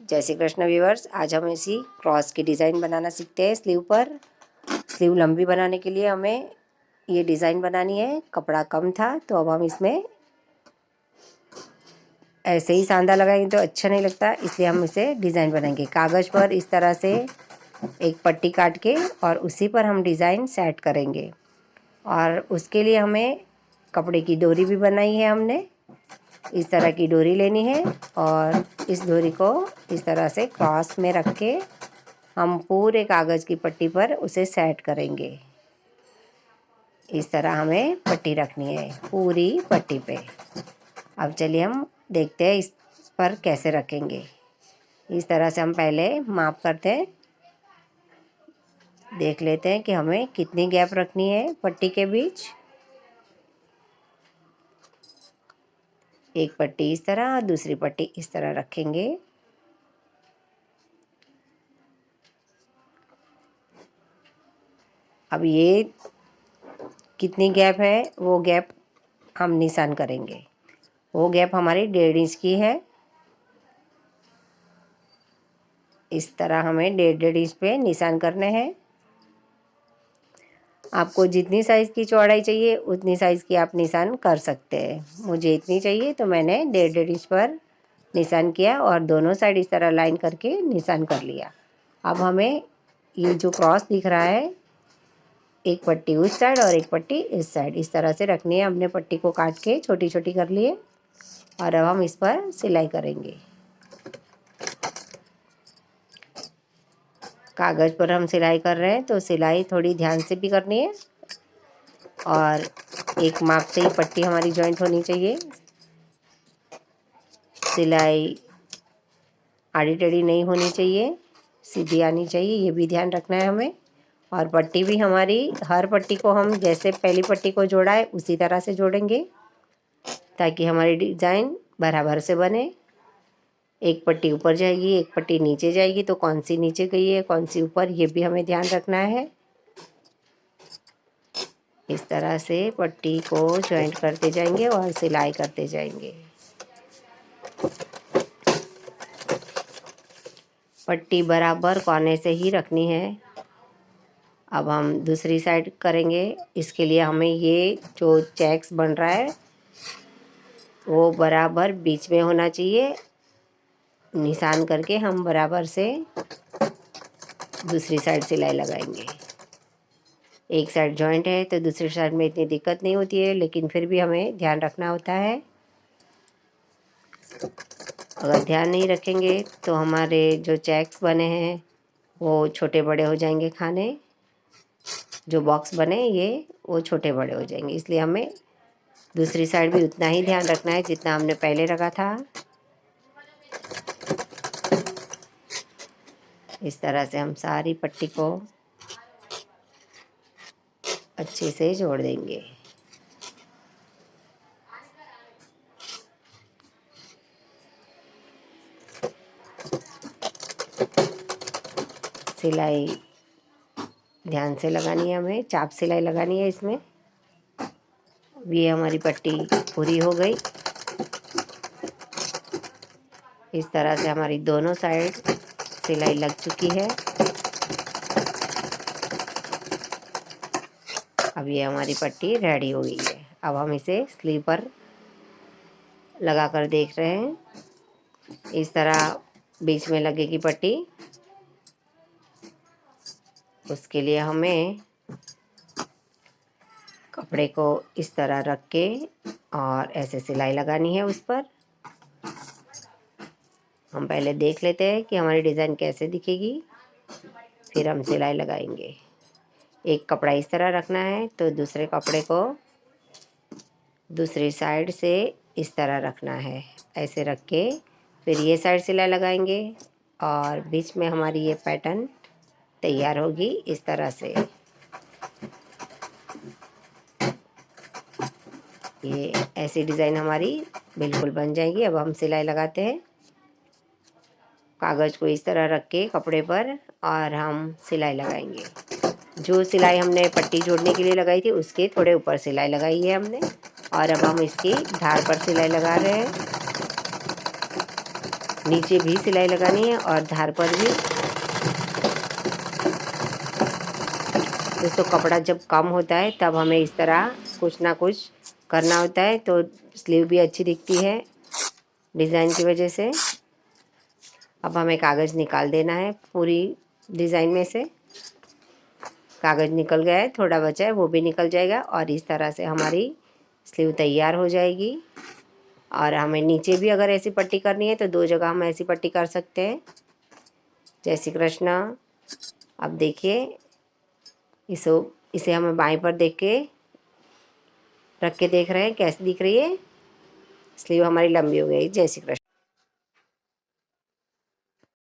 जय श्री कृष्ण व्यूअर्स। आज हम इसी क्रॉस की डिज़ाइन बनाना सीखते हैं। स्लीव पर स्लीव लंबी बनाने के लिए हमें ये डिज़ाइन बनानी है। कपड़ा कम था तो अब हम इसमें ऐसे ही सांधा लगाएंगे तो अच्छा नहीं लगता, इसलिए हम इसे डिज़ाइन बनाएंगे। कागज़ पर इस तरह से एक पट्टी काट के और उसी पर हम डिज़ाइन सेट करेंगे। और उसके लिए हमें कपड़े की डोरी भी बनाई है हमने। इस तरह की डोरी लेनी है और इस डोरी को इस तरह से क्रॉस में रख के हम पूरे कागज़ की पट्टी पर उसे सेट करेंगे। इस तरह हमें पट्टी रखनी है पूरी पट्टी पे। अब चलिए हम देखते हैं इस पर कैसे रखेंगे। इस तरह से हम पहले माप करते हैं, देख लेते हैं कि हमें कितनी गैप रखनी है पट्टी के बीच। एक पट्टी इस तरह, दूसरी पट्टी इस तरह रखेंगे। अब ये कितनी गैप है वो गैप हम निशान करेंगे। वो गैप हमारी 1.5 इंच की है। इस तरह हमें 1.5 इंच पे निशान करने हैं। आपको जितनी साइज़ की चौड़ाई चाहिए उतनी साइज़ की आप निशान कर सकते हैं। मुझे इतनी चाहिए तो मैंने 1.5 इंच पर निशान किया और दोनों साइड इस तरह लाइन करके निशान कर लिया। अब हमें ये जो क्रॉस दिख रहा है, एक पट्टी उस साइड और एक पट्टी इस साइड इस तरह से रखनी है। हमने पट्टी को काट के छोटी छोटी कर लिए और अब हम इस पर सिलाई करेंगे। कागज़ पर हम सिलाई कर रहे हैं तो सिलाई थोड़ी ध्यान से भी करनी है और एक माप से ही पट्टी हमारी जॉइंट होनी चाहिए। सिलाई आड़ी टेढ़ी नहीं होनी चाहिए, सीधी आनी चाहिए, ये भी ध्यान रखना है हमें। और पट्टी भी हमारी, हर पट्टी को हम जैसे पहली पट्टी को जोड़ा है उसी तरह से जोड़ेंगे ताकि हमारी डिज़ाइन बराबर से बने। एक पट्टी ऊपर जाएगी, एक पट्टी नीचे जाएगी, तो कौन सी नीचे गई है कौन सी ऊपर, ये भी हमें ध्यान रखना है। इस तरह से पट्टी को जॉइंट करते जाएंगे और सिलाई करते जाएंगे। पट्टी बराबर कोने से ही रखनी है। अब हम दूसरी साइड करेंगे। इसके लिए हमें ये जो चेक्स बन रहा है वो बराबर बीच में होना चाहिए। निशान करके हम बराबर से दूसरी साइड सिलाई लगाएंगे। एक साइड जॉइंट है तो दूसरी साइड में इतनी दिक्कत नहीं होती है, लेकिन फिर भी हमें ध्यान रखना होता है। अगर ध्यान नहीं रखेंगे तो हमारे जो चेक्स बने हैं वो छोटे बड़े हो जाएंगे। खाने जो बॉक्स बने ये वो छोटे बड़े हो जाएंगे, इसलिए हमें दूसरी साइड भी उतना ही ध्यान रखना है जितना हमने पहले रखा था। इस तरह से हम सारी पट्टी को अच्छे से जोड़ देंगे। सिलाई ध्यान से लगानी है, हमें चाप सिलाई लगानी है इसमें। ये हमारी पट्टी पूरी हो गई। इस तरह से हमारी दोनों साइड सिलाई लग चुकी है। अब ये हमारी पट्टी रेडी हो गई है। अब हम इसे स्लीव पर लगा कर देख रहे हैं। इस तरह बीच में लगेगी पट्टी। उसके लिए हमें कपड़े को इस तरह रख के और ऐसे सिलाई लगानी है उस पर। हम पहले देख लेते हैं कि हमारी डिज़ाइन कैसे दिखेगी, फिर हम सिलाई लगाएंगे। एक कपड़ा इस तरह रखना है तो दूसरे कपड़े को दूसरी साइड से इस तरह रखना है। ऐसे रख के फिर ये साइड सिलाई लगाएंगे और बीच में हमारी ये पैटर्न तैयार होगी इस तरह से। ये ऐसी डिज़ाइन हमारी बिल्कुल बन जाएगी। अब हम सिलाई लगाते हैं। कागज़ को इस तरह रख के कपड़े पर और हम सिलाई लगाएंगे। जो सिलाई हमने पट्टी जोड़ने के लिए लगाई थी उसके थोड़े ऊपर सिलाई लगाई है हमने, और अब हम इसकी धार पर सिलाई लगा रहे हैं। नीचे भी सिलाई लगानी है और धार पर भी। दोस्तों कपड़ा जब कम होता है तब हमें इस तरह कुछ ना कुछ करना होता है, तो स्लीव भी अच्छी दिखती है डिज़ाइन की वजह से। अब हमें कागज़ निकाल देना है पूरी डिज़ाइन में से। कागज़ निकल गया है, थोड़ा बचा है वो भी निकल जाएगा और इस तरह से हमारी स्लीव तैयार हो जाएगी। और हमें नीचे भी अगर ऐसी पट्टी करनी है तो 2 जगह हम ऐसी पट्टी कर सकते हैं। जय श्री कृष्णा। अब देखिए इसे हमें बाएं पर देख के रख के देख रहे हैं कैसी दिख रही है। स्लीव हमारी लंबी हो गई। जय श्री कृष्ण।